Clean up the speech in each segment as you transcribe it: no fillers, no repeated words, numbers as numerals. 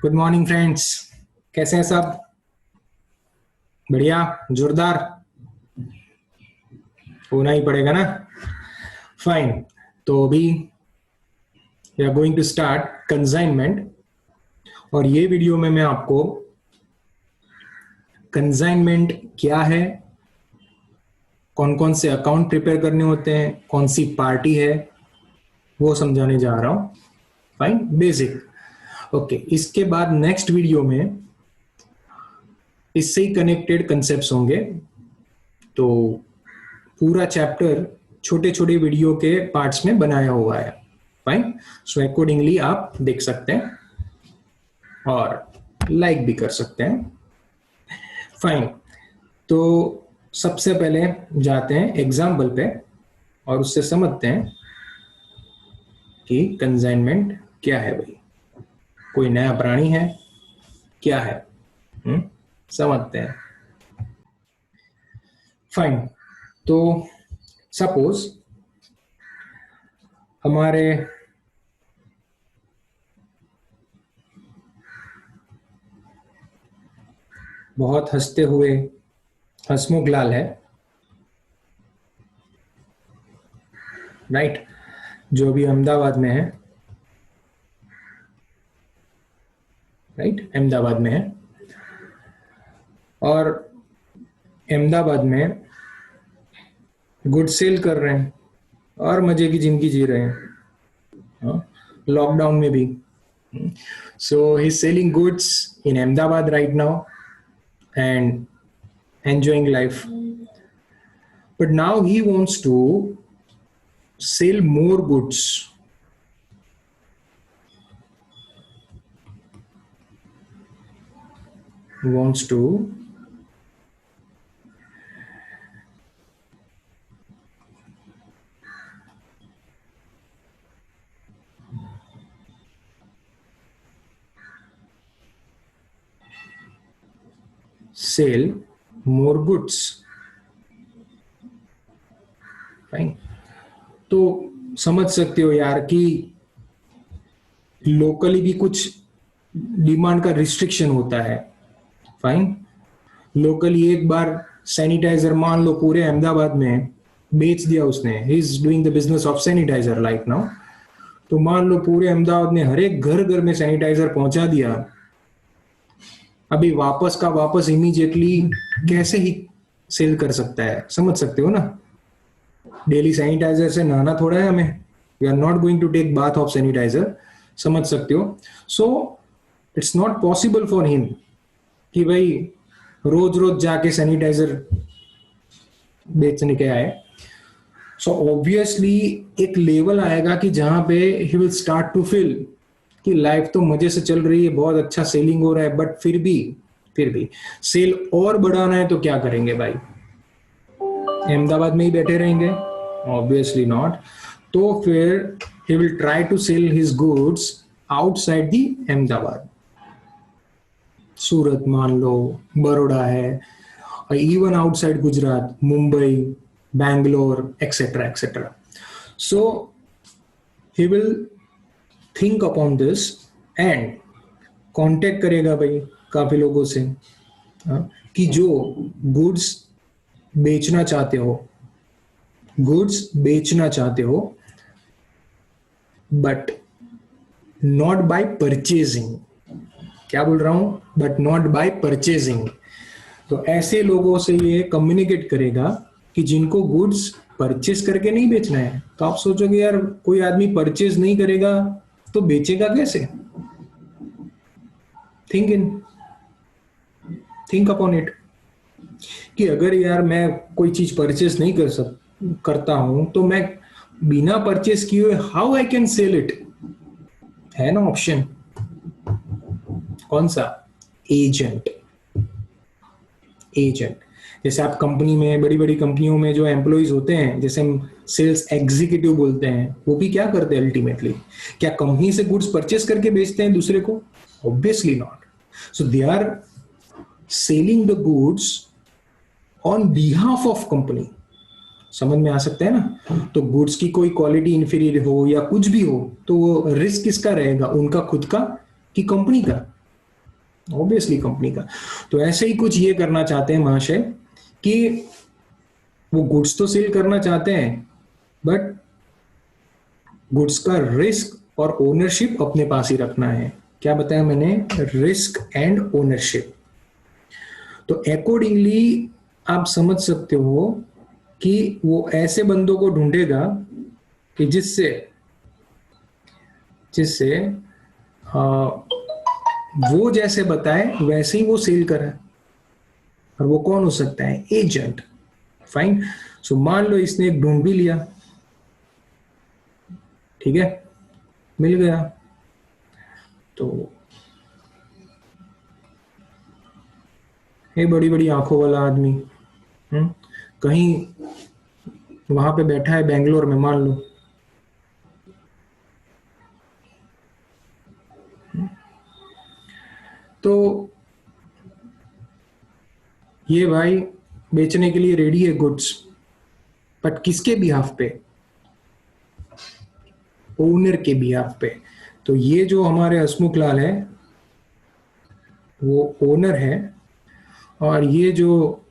Good morning friends. कैसे हैं सब? बढ़िया, जोरदार होना ही पड़ेगा ना। फाइन। तो अभी we are going to start consignment, और ये वीडियो में मैं आपको कंसाइनमेंट क्या है, कौन कौन से अकाउंट प्रिपेयर करने होते हैं, कौन सी पार्टी है, वो समझाने जा रहा हूं। Fine, basic. ओके, इसके बाद नेक्स्ट वीडियो में इससे ही कनेक्टेड कंसेप्ट्स होंगे। तो पूरा चैप्टर छोटे छोटे वीडियो के पार्ट्स में बनाया हुआ है। फाइन, सो अकॉर्डिंगली आप देख सकते हैं और लाइक भी कर सकते हैं। फाइन, तो सबसे पहले जाते हैं एग्जाम्पल पे और उससे समझते हैं कि कंसाइनमेंट क्या है। भाई, कोई नया प्राणी है, क्या है? समझते हैं। फाइन, तो सपोज हमारे बहुत हंसते हुए हंसमुख लाल है, राइट, जो अभी अहमदाबाद में है। राइट, अहमदाबाद में है और अहमदाबाद में गुड सेल कर रहे हैं और मजे की जिंदगी जी रहे हैं, लॉकडाउन में भी। So he is selling goods in Ahmedabad right now and enjoying life. But now he wants to sell more goods. He wants to sell more goods. Fine. तो समझ सकते हो यार कि लोकली भी कुछ डिमांड का रिस्ट्रिक्शन होता है। फाइन, लोकली एक बार सैनिटाइजर मान लो पूरे अहमदाबाद में बेच दिया उसने, he is doing the business of sanitiser like now. तो मान लो पूरे अहमदाबाद में हर एक घर घर में सैनिटाइजर पहुंचा दिया, अभी वापस का वापस इमीडिएटली कैसे ही सेल कर सकता है? समझ सकते हो ना। डेली सैनिटाइजर से नहाना थोड़ा है हमें, we are not going to take bath of sanitiser. समझ सकते हो। So it's not possible for him कि भाई रोज रोज जाके सैनिटाइजर बेचने के आए। सो ऑब्वियसली एक लेवल आएगा कि जहां पे he will start to feel कि लाइफ तो मजे से चल रही है, बहुत अच्छा सेलिंग हो रहा है, बट फिर भी सेल और बढ़ाना है तो क्या करेंगे भाई? अहमदाबाद में ही बैठे रहेंगे? Obviously not. तो फिर he will try to sell his goods outside the Ahmedabad. Surat मान लो, बड़ौदा है, even outside Gujarat, Mumbai, Bangalore, etcetera etcetera. So he will think upon this and contact करेगा भाई काफी लोगों से, कि जो गुड्स बेचना चाहते हो, बट नॉट बाय परचेजिंग। क्या बोल रहा हूं? But not bye purchasing. तो ऐसे लोगों से ये कम्युनिकेट करेगा कि जिनको गुड्स परचेज करके नहीं बेचना है। तो आप सोचोगे यार कोई आदमी परचेज नहीं करेगा तो बेचेगा कैसे? थिंक अपॉन इट कि अगर यार मैं कोई चीज परचेज नहीं करता हूं तो मैं बिना परचेज किए हुए how I can sell it? है ना ऑप्शन, कौन सा? एजेंट। जैसे आप कंपनी में, बड़ी बड़ी कंपनियों में जो एम्प्लॉइज होते हैं, जैसे हम सेल्स एग्जीक्यूटिव बोलते हैं, वो भी क्या करते हैं अल्टीमेटली? क्या कंपनी से गुड्स परचेस करके बेचते हैं दूसरे को? Obviously not. So they are selling the goods on behalf of company. समझ में आ सकता है ना। तो गुड्स की कोई क्वालिटी इंफीरियर हो या कुछ भी हो तो वो रिस्क किसका रहेगा? उनका खुद का कि कंपनी का? ऑब्वियसली कंपनी का। तो ऐसे ही कुछ ये करना चाहते हैं महाशय कि वो गुड्स तो सेल करना चाहते हैं, बट गुड्स का रिस्क और ओनरशिप अपने पास ही रखना है। क्या बताया मैंने? Risk and ownership. तो अकॉर्डिंगली आप समझ सकते हो कि वो ऐसे बंदों को ढूंढेगा कि जिससे जिससे वो जैसे बताए वैसे ही वो सेल करे। और वो कौन हो सकता है? एजेंट। फाइन। सो मान लो इसने एक ढूंढ भी लिया, ठीक है, मिल गया। तो ये बड़ी बड़ी आंखों वाला आदमी कहीं वहां पे बैठा है बेंगलोर में, मान लो, तो ये भाई बेचने के लिए रेडी है गुड्स, बट किसके बिहाफ पे? ओनर के बिहाफ पे। तो ये जो हमारे हसमुख लाल है वो ओनर है, और ये जो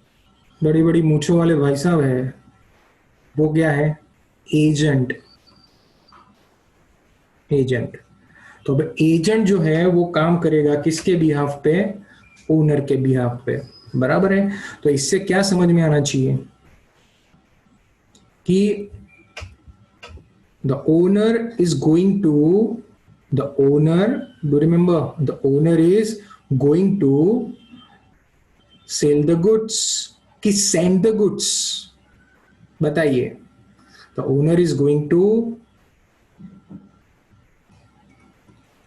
बड़ी बड़ी मूछों वाले भाई साहब है वो क्या है? एजेंट। एजेंट। तो अब एजेंट जो है वो काम करेगा किसके बिहाफ पे? ओनर के बिहाफ पे। बराबर है। तो इससे क्या समझ में आना चाहिए कि the owner is going to the owner do remember the owner is going to sell the goods कि send the goods? बताइए। the owner is going to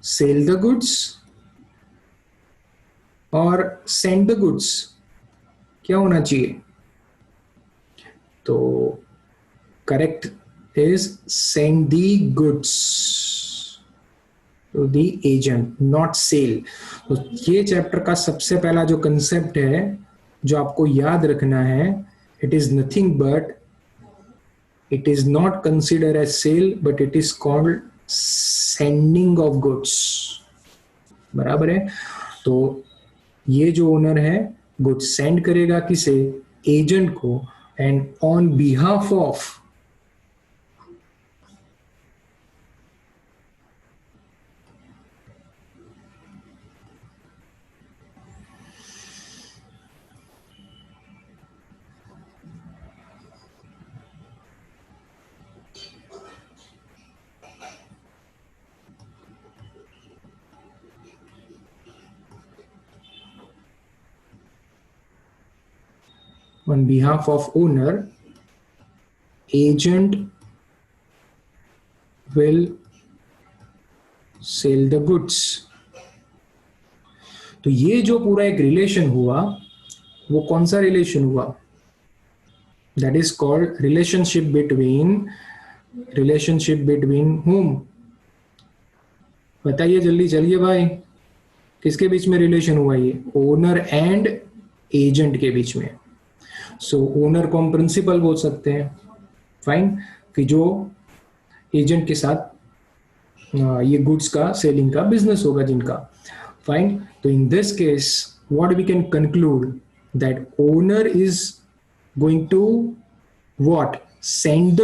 sell the goods और send the goods, क्या होना चाहिए? तो correct is send the goods to the agent, not sale। तो ये chapter का सबसे पहला जो कंसेप्ट है जो आपको याद रखना है, it is nothing but it is not considered as sale but it is called sending of goods। बराबर है। तो ये जो ओनर है गुड्स सेंड करेगा किसे? एजेंट को, and on behalf of owner, agent will sell the goods। तो ये जो पूरा एक रिलेशन हुआ वो कौन सा रिलेशन हुआ? That is called relationship between whom? बताइए जल्दी, चलिए भाई, किसके बीच में रिलेशन हुआ? ये ओनर एंड एजेंट के बीच में। सो ओनर को हम प्रिंसिपल बोल सकते हैं, फाइन, कि जो एजेंट के साथ ये गुड्स का सेलिंग का बिजनेस होगा जिनका, फाइन। तो in this case what we can conclude that owner is going to what? send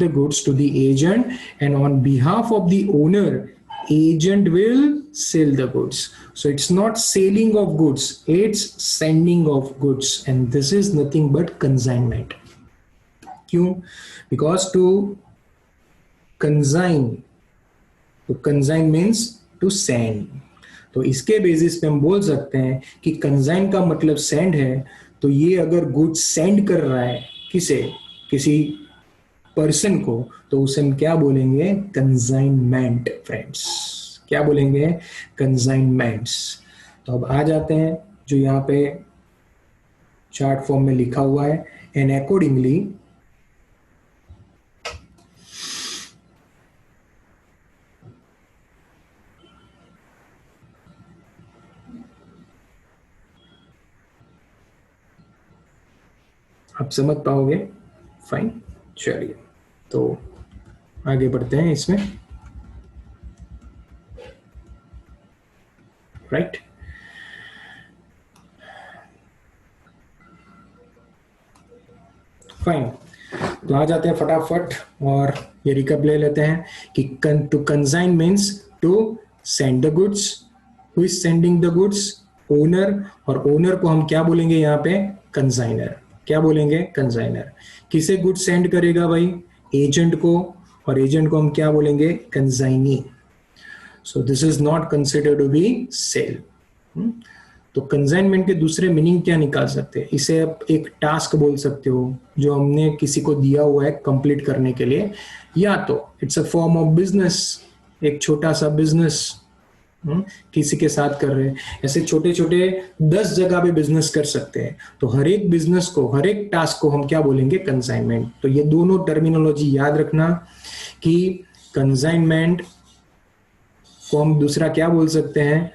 the goods to the agent, and on behalf of the owner agent will sell the goods। so it's not selling of goods, it's sending of goods, and this is nothing but consignment। क्यों? because to consign, तो consign means to send। तो इसके basis पे हम बोल सकते हैं कि कंसाइन का मतलब सेंड है। तो ये अगर गुड्स सेंड कर रहा है किसे? किसी पर्सन को, तो उसे हम क्या बोलेंगे? कंसाइनमेंट। फ्रेंड्स, क्या बोलेंगे? कंसाइनमेंट्स। तो अब आ जाते हैं जो यहाँ पे चार्ट फॉर्म में लिखा हुआ है, एंड अकॉर्डिंगली आप समझ पाओगे। फाइन, चलिए तो आगे बढ़ते हैं इसमें। राइट? फाइन, तो आ जाते हैं फटाफट और ये रिकैप ले लेते हैं कि to consign means to send the goods. Who is sending the goods? Owner. और ओनर को हम क्या बोलेंगे यहाँ पे? कंसाइनर. क्या बोलेंगे? कंसाइनर. किसे गुड्स सेंड करेगा भाई? एजेंट को. और एजेंट को हम क्या बोलेंगे? Consignee. So this is not considered to be sale. तो कंसाइनमेंट के दूसरे मीनिंग क्या निकाल सकते हैं? इसे आप एक टास्क बोल सकते हो जो हमने किसी को दिया हुआ है कंप्लीट करने के लिए, या तो it's a form of business, एक छोटा सा बिजनेस किसी के साथ कर रहे हैं. ऐसे छोटे छोटे 10 जगह पे बिजनेस कर सकते हैं. तो हर एक बिजनेस को, हर एक टास्क को हम क्या बोलेंगे? कंसाइनमेंट. तो ये दोनों टर्मिनोलॉजी याद रखना कि कंसाइनमेंट को हम दूसरा क्या बोल सकते हैं?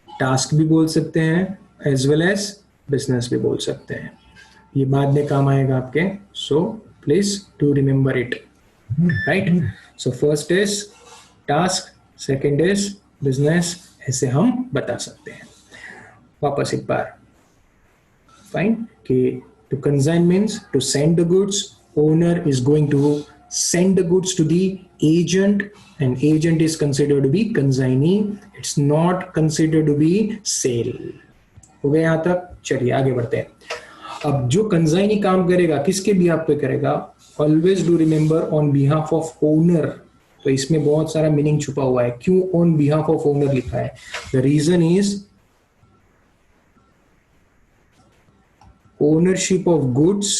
टास्क भी बोल सकते हैं, एज वेल एज बिजनेस भी बोल सकते हैं. ये बाद में काम आएगा आपके. So please do remember it. Right? So first is task, second is business. ऐसे हम बता सकते हैं. वापस एक बार. फाइन, कि to consign means to send the goods. Owner is going to send the goods to the agent, and agent is considered to be consignee. It's not considered to be sale. हो गया यहां तक? चलिए आगे बढ़ते हैं. अब जो कंसाइनी काम करेगा किसके बिहाफ पे करेगा? Always do remember on behalf of owner. तो इसमें बहुत सारा मीनिंग छुपा हुआ है. क्यों ऑन बिहाफ ऑफ ओनर लिखा है? The reason is ownership of goods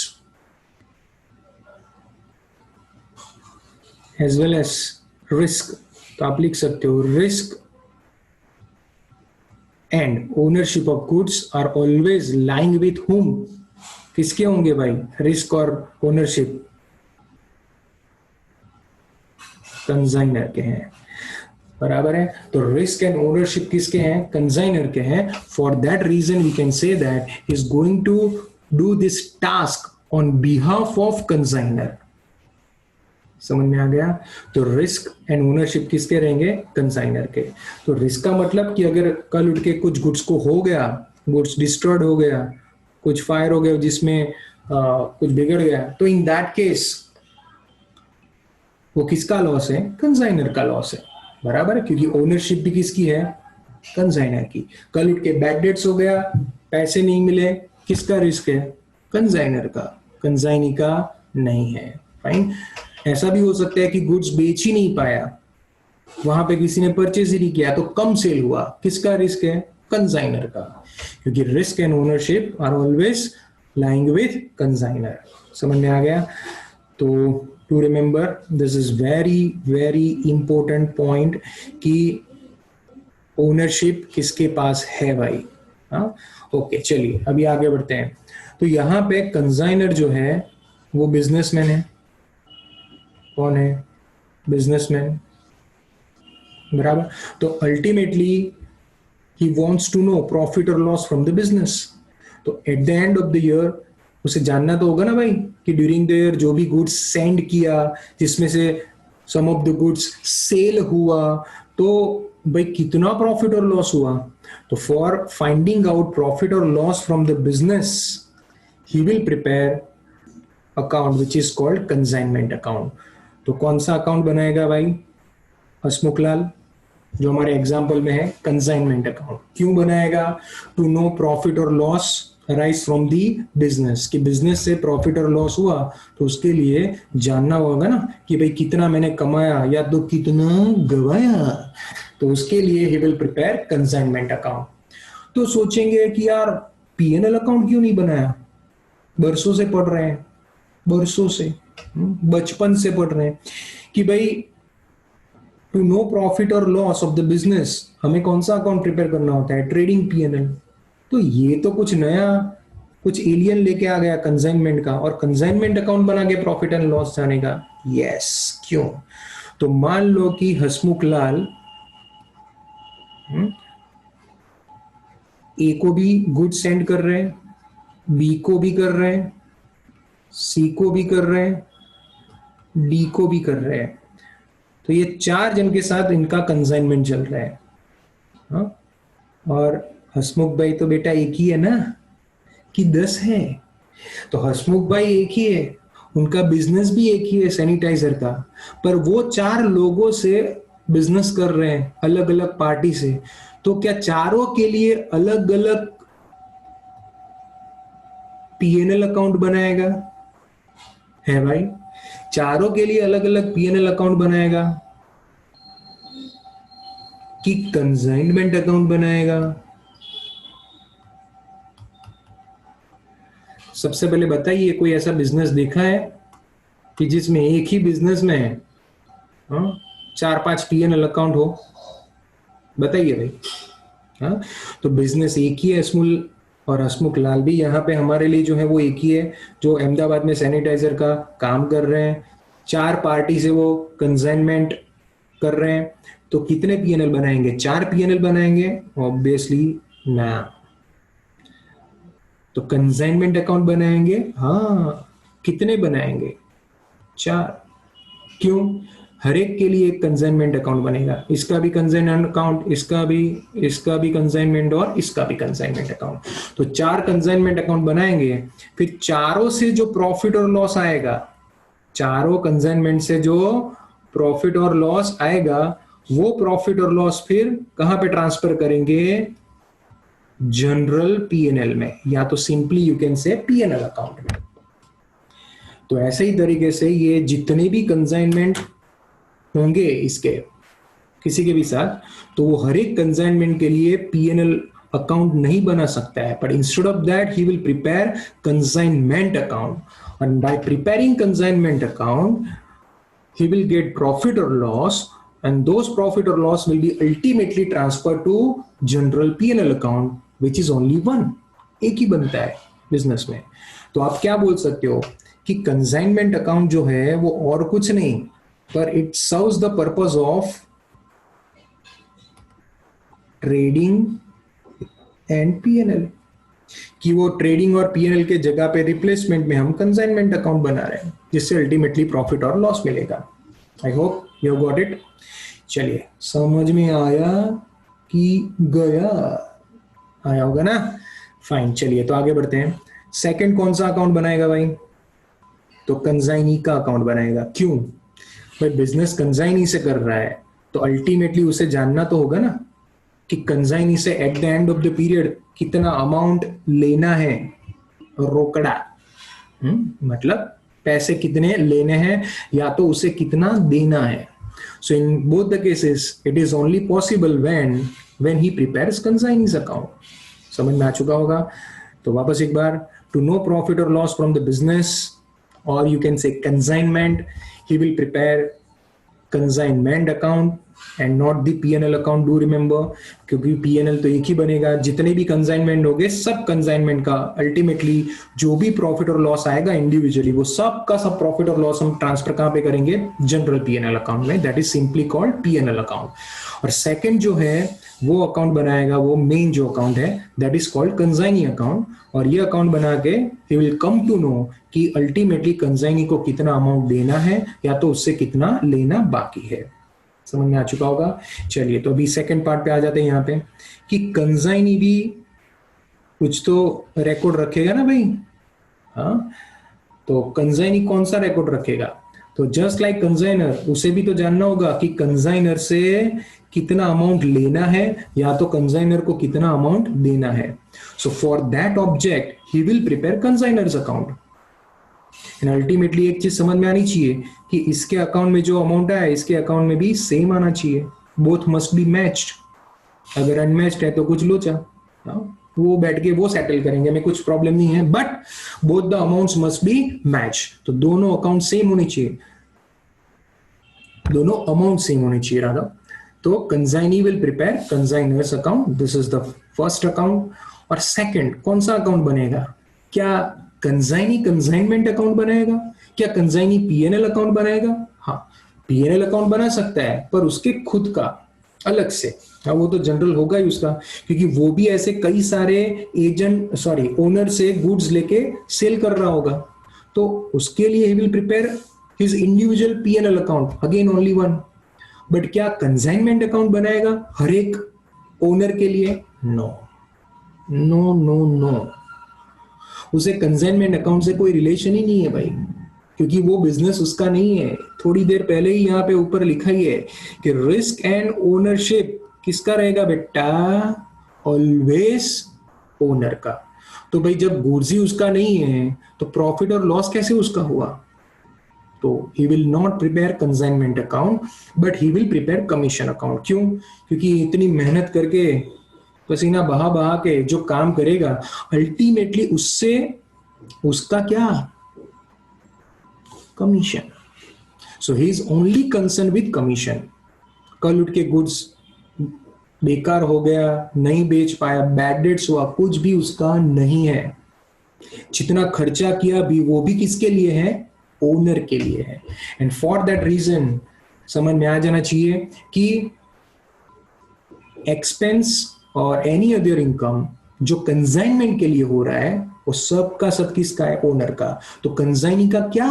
as well as risk. तो आप लिख सकते हो risk and ownership of goods are always lying with whom? किसके होंगे भाई रिस्क और ओनरशिप? कंसाइनर के हैं. बराबर है? तो रिस्क एंड ओनरशिप किसके हैं? कंसाइनर के हैं. For that reason we can say that he is going to do this task on behalf of consignor. समझ में आ गया? तो रिस्क एंड ओनरशिप किसके रहेंगे? कंसाइनर के. तो रिस्क का मतलब कि अगर कल उठ के कुछ गुड्स को हो गया, गुड्स डिस्ट्रॉयड हो गया, कुछ फायर हो गया जिसमें कुछ बिगड़ गया, तो इन दैट केस वो किसका लॉस है? कंसाइनर का लॉस है. बराबर है? क्योंकि ओनरशिप भी किसकी है? कंसाइनर की. कल उठ के बैड डेट्स हो गया, पैसे नहीं मिले, किसका रिस्क है? कंसाइनर का, कंसाइनी का नहीं है. फाइन. ऐसा भी हो सकता है कि गुड्स बेच ही नहीं पाया, वहां पे किसी ने परचेज ही नहीं किया तो कम सेल हुआ, किसका रिस्क है? कंसाइनर का. क्योंकि risk and ownership are always lying with consignor. समझ में आ गया? तो to remember this is very very important point कि ओनरशिप किसके पास है भाई. हाँ, ओके. चलिए अभी आगे बढ़ते हैं. तो यहाँ पे कंसाइनर जो है वो बिजनेसमैन है. कौन है? बिजनेसमैन. बराबर. तो ultimately he wants to know profit और लॉस फ्रॉम द बिजनेस. तो at the end of the year उसे जानना तो होगा ना भाई कि ड्यूरिंग द ईयर जो भी गुड्स सेंड किया, जिसमें से सम ऑफ द गुड्स सेल हुआ, तो भाई कितना प्रॉफिट और लॉस हुआ. तो फॉर फाइंडिंग आउट प्रॉफिट और loss from the business he will prepare account which is called consignment account. तो कौन सा अकाउंट बनाएगा भाई? हसमुखलाल, जो हमारे एग्जाम्पल में है कंसाइनमेंट अकाउंट. क्यों बनाएगा? टू नो प्रॉफिट और loss arise from the business. कि बिजनेस से प्रॉफिट और लॉस हुआ तो उसके लिए जानना होगा ना कि भाई कितना मैंने कमाया या तो कितना गवाया. तो उसके लिए ही विल प्रिपेयर कंसाइनमेंट अकाउंट. तो सोचेंगे कि यार पीएनएल अकाउंट क्यों नहीं बनाया? बरसों से पढ़ रहे हैं, बरसों से, बचपन से पढ़ रहे हैं कि भाई टू नो प्रॉफिट और लॉस ऑफ द बिजनेस हमें कौन सा अकाउंट प्रिपेयर करना होता है? Trading PNL. तो ये तो कुछ नया, कुछ एलियन लेके आ गया कंसाइनमेंट का, और कंसाइनमेंट अकाउंट बना के प्रॉफिट एंड लॉस जाने का. यस, क्यों? तो मान लो कि हसमुख लाल ए को भी गुड सेंड कर रहे हैं, बी को भी कर रहे हैं, सी को भी कर रहे हैं, डी को भी कर रहे हैं. तो ये 4 जन के साथ इनका कंसाइनमेंट चल रहा है. हाँ? और हसमुख भाई तो बेटा एक ही है ना कि 10 है? तो हसमुख भाई एक ही है, उनका बिजनेस भी एक ही है सैनिटाइजर का, पर वो 4 लोगों से बिजनेस कर रहे हैं, अलग अलग पार्टी से। तो क्या चारों के लिए अलग अलग पीएनएल अकाउंट बनाएगा? है भाई, चारों के लिए अलग अलग पीएनएल अकाउंट बनाएगा कि कंसाइनमेंट अकाउंट बनाएगा? सबसे पहले बताइए, कोई ऐसा बिजनेस देखा है कि जिसमें एक ही बिजनेस में 4-5 पीएनएल अकाउंट हो? बताइए भाई। हाँ, तो बिजनेस एक ही है असमुल और हसमुख लाल भी यहाँ पे हमारे लिए जो है वो एक ही है, जो अहमदाबाद में सैनिटाइजर का काम कर रहे हैं। 4 पार्टी से वो कंसाइनमेंट कर रहे हैं। तो कितने पीएनएल बनाएंगे? 4 पीएनएल बनाएंगे ऑब्वियसली ना। तो कंसाइनमेंट अकाउंट बनाएंगे, हाँ। कितने बनाएंगे? 4। क्यों? हर एक के लिए एक कंसाइनमेंट अकाउंट बनेगा, इसका भी कंसाइनमेंट अकाउंट, इसका भी कंसाइनमेंट और इसका भी कंसाइनमेंट अकाउंट। तो 4 कंसाइनमेंट अकाउंट बनाएंगे। फिर चारों से जो प्रॉफिट और लॉस आएगा, चारों कंसाइनमेंट से जो प्रॉफिट और लॉस आएगा, वो प्रॉफिट और लॉस फिर कहां पे ट्रांसफर करेंगे? जनरल पीएनएल में, या तो सिंपली यू कैन से पीएनएल अकाउंट में। तो ऐसे ही तरीके से ये जितने भी कंसाइनमेंट होंगे इसके किसी के भी साथ, तो वो हर एक कंसाइनमेंट के लिए पीएनएल अकाउंट नहीं बना सकता है, but instead of that he will prepare consignment account. And bye preparing consignment account he will get profit or loss, and those profit or loss will be ultimately transferred to general P&L account, which is only one। एक ही बनता है business में। तो आप क्या बोल सकते हो कि कंसाइनमेंट अकाउंट जो है वो और कुछ नहीं, पर it serves the purpose of trading and PNL, कि वो ट्रेडिंग और पीएनएल के जगह पे रिप्लेसमेंट में हम कंसाइनमेंट अकाउंट बना रहे हैं, जिससे अल्टीमेटली प्रॉफिट और लॉस मिलेगा। I hope you got it. चलिए, समझ में आया कि गया? आया होगा ना? फाइन, चलिए तो आगे बढ़ते हैं। सेकंड कौन सा अकाउंट बनाएगा भाई? तो कंसाइनी का अकाउंट बनाएगा। क्यों भाई? बिजनेस कंसाइनी से कर रहा है, तो अल्टीमेटली उसे जानना तो होगा ना कि कंसाइनी से eight the end of the period कितना अमाउंट लेना है रोकड़ा। मतलब पैसे कितने लेने हैं, या तो उसे कितना देना है। So in both the cases it is only possible when he prepares consignees account. समझ में आ चुका होगा? तो वापस एक बार, टू नो प्रॉफिट और लॉस फ्रॉम द बिजनेस, और you can say consignment, he will prepare consignment account and not the PNL account. Do remember, क्योंकि पीएनएल तो एक ही बनेगा, जितने भी कंसाइनमेंट होंगे सब कंसाइनमेंट का अल्टीमेटली जो भी प्रॉफिट और लॉस आएगा इंडिविजुअली, वो सब का सब प्रॉफिट और लॉस हम ट्रांसफर कहां पे करेंगे? जनरल पीएनएल अकाउंट में। That is simply called PNL account. और सेकंड जो है वो अकाउंट बनाएगा, वो मेन जो अकाउंट है, that is called consignee account. और ये अकाउंट बना के he will come to know कि अल्टीमेटली कंसाइनी को कितना अमाउंट देना है, या तो उससे कितना लेना बाकी है। समझ में आ चुका होगा? चलिए, तो अभी सेकंड पार्ट पे आ जाते हैं यहाँ पे, कि कंसाइनी भी कुछ तो रिकॉर्ड रखेगा ना भाई। हाँ, तो कंसाइनी कौन सा रिकॉर्ड रखेगा? तो जस्ट लाइक कंसाइनर, उसे भी तो जानना होगा कि कंसाइनर से कितना अमाउंट लेना है, या तो कंसाइनर को कितना अमाउंट देना है। So for that object he will prepare consignors account. And ultimately एक चीज समझ में आनी चाहिए कि इसके अकाउंट में जो अमाउंट आया, इसके अकाउंट में भी सेम आना चाहिए। Both must be matched. अगर अनमैच्ड है तो कुछ लोचा, वो बैठ के वो सेटल करेंगे, में कुछ प्रॉब्लम नहीं है, but both the amounts must be match. तो दोनों अकाउंट सेम होने चाहिए, दोनों अमाउंट सेम होने चाहिए राधा। तो consignee will prepare consignors account, this is the first account. और सेकंड कौन सा अकाउंट बनेगा? क्या कंसाइनी कंसाइनमेंट अकाउंट बनाएगा? क्या कंसाइनी पीएनएल अकाउंट बनाएगा? हाँ, पीएनएल अकाउंट बना सकता है, पर उसके खुद का अलग से। हाँ, वो तो जनरल होगा ही उसका, क्योंकि वो भी ऐसे कई सारे ओनर से गुड्स लेके सेल कर रहा होगा, तो उसके लिए ही will prepare his individual PNL account, again only one. But क्या कंसाइनमेंट अकाउंट बनाएगा हर एक ओनर के लिए? नो नो नो नो, उसे कंसाइनमेंट अकाउंट से कोई रिलेशन ही नहीं है भाई, क्योंकि वो बिजनेस उसका नहीं है। थोड़ी देर पहले ही यहाँ पे ऊपर लिखा ही है कि रिस्क एंड ओनरशिप किसका रहेगा बेटा, ऑलवेज ओनर का। तो भाई जब गुड्स ही उसका नहीं है तो प्रॉफिट और लॉस कैसे उसका हुआ? तो he will not prepare consignment account but he will prepare commission account. क्यों? क्योंकि इतनी मेहनत करके पसीना बहा बहा के जो काम करेगा, अल्टीमेटली उससे उसका क्या, commission. So he is only concern with commission. कल उठ के गुड्स बेकार हो गया, नहीं बेच पाया, बैड डेट्स हुआ, कुछ भी उसका नहीं है। जितना खर्चा किया भी वो भी किसके लिए है, ओनर के लिए है। एंड फॉर दैट रीजन समझ में आ जाना चाहिए कि एक्सपेंस और एनी अदर इनकम जो कंसाइनमेंट के लिए हो रहा है वो सब का सब किसका है, ओनर का। तो कंसाइनी का क्या,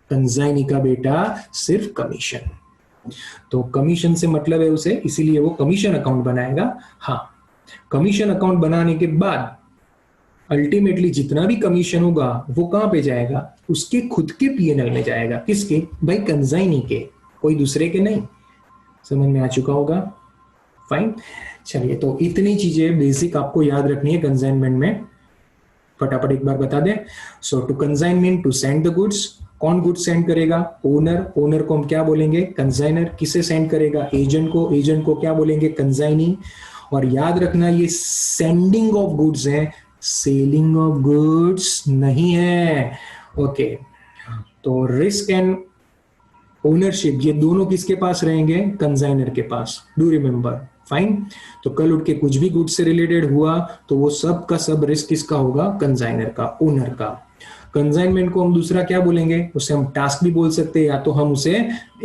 कंसाइनी का बेटा सिर्फ कमीशन। तो कमीशन से मतलब है उसे, इसीलिए वो कमीशन अकाउंट बनाएगा। हाँ, कमीशन अकाउंट बनाने के बाद अल्टीमेटली जितना भी कमीशन होगा वो कहां पे जाएगा, उसके खुद के पीएनएल में जाएगा। किसके भाई, कंसाइनी के, कोई दूसरे के नहीं। समझ में आ चुका होगा? फाइन। चलिए, तो इतनी चीजें बेसिक आपको याद रखनी है कंसाइनमेंट में, फटाफट एक बार बता दें। So to consign mean to send the goods. कौन गुड्स सेंड करेगा, ओनर। ओनर को हम क्या बोलेंगे, कंसाइनर। किसे सेंड करेगा, एजेंट को। एजेंट को क्या बोलेंगे, कंसाइनी। और याद रखना ये सेंडिंग ऑफ गुड्स है, सेलिंग ऑफ गुड्स नहीं है। ओके, तो रिस्क एंड ओनरशिप ये दोनों किसके पास रहेंगे, कंसाइनर के पास। Do remember, fine. तो कल उठ के कुछ भी गुड्स से रिलेटेड हुआ तो वो सब का सब रिस्क किसका होगा, कंसाइनर का, ओनर का। कंसाइनमेंट को हम दूसरा क्या बोलेंगे, उसे हम टास्क भी बोल सकते हैं या तो हम उसे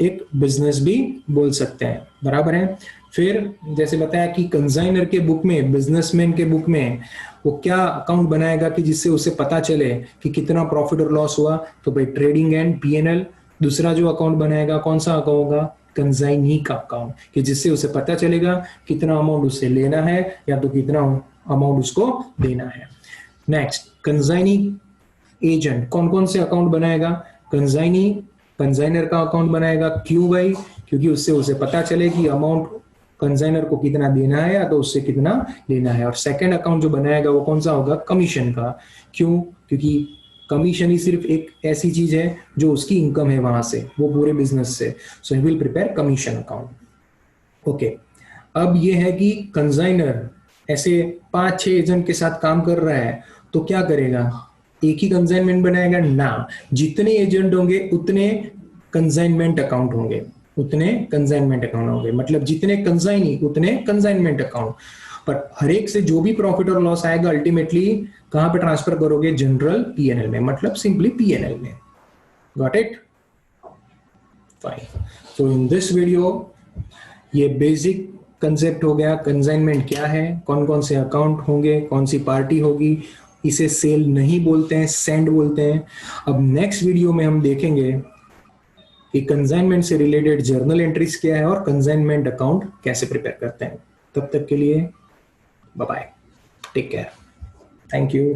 एक बिजनेस भी बोल सकते हैं, बराबर है। फिर जैसे बताया कि कंसाइनर के बुक में, बिजनेसमैन के बुक में वो क्या अकाउंट बनाएगा कि जिससे उसे पता चले कि कितना प्रॉफिट और लॉस हुआ, तो भाई ट्रेडिंग एंड पीएनएल। दूसरा जो अकाउंट बनाएगा कौन सा अकाउंट होगा, कंसाइनी का अकाउंट, कि जिससे उसे पता चलेगा कितना अमाउंट उसे लेना है या तो कितना अमाउंट उसको देना है। नेक्स्ट, कंसाइनी एजेंट कौन कौन से अकाउंट बनाएगा, कंसाइनी कंसाइनर का अकाउंट बनाएगा। क्यों भाई, क्योंकि उससे उसे पता चले कि अमाउंट कंसाइनर को कितना देना है या तो उससे कितना लेना है। और सेकंड अकाउंट जो बनाएगा वो कौन सा होगा, कमीशन का। क्यों, क्योंकि कमीशन ही सिर्फ एक ऐसी चीज है जो उसकी इनकम है वहां से, वो पूरे बिजनेस से। So he will prepare commission account. Okay, अब ये है कि कंसाइनर ऐसे 5-6 एजेंट के साथ काम कर रहा है तो क्या करेगा, एक ही कंसाइनमेंट बनाएगा ना, जितने एजेंट होंगे उतने कंसाइनमेंट अकाउंट होंगे, उतने कंसाइनमेंट अकाउंट होंगे। मतलब जितने कंसाइनी उतने कंसाइनमेंट अकाउंट। पर हर एक से जो भी प्रॉफिट और लॉस आएगा अल्टीमेटली कहां पे ट्रांसफर करोगे, जनरल पीएनएल में, मतलब सिंपली पीएनएल में। Got it, fine. So in this video ये बेसिक कंसेप्ट हो गया, कंसाइनमेंट क्या है, कौन कौन से अकाउंट होंगे, कौन सी पार्टी होगी। इसे सेल नहीं बोलते हैं, सेंड बोलते हैं। अब नेक्स्ट वीडियो में हम देखेंगे कि कंसाइनमेंट से रिलेटेड जर्नल एंट्रीज क्या है और कंसाइनमेंट अकाउंट कैसे प्रिपेयर करते हैं। तब तक के लिए bye bye, take care, thank you.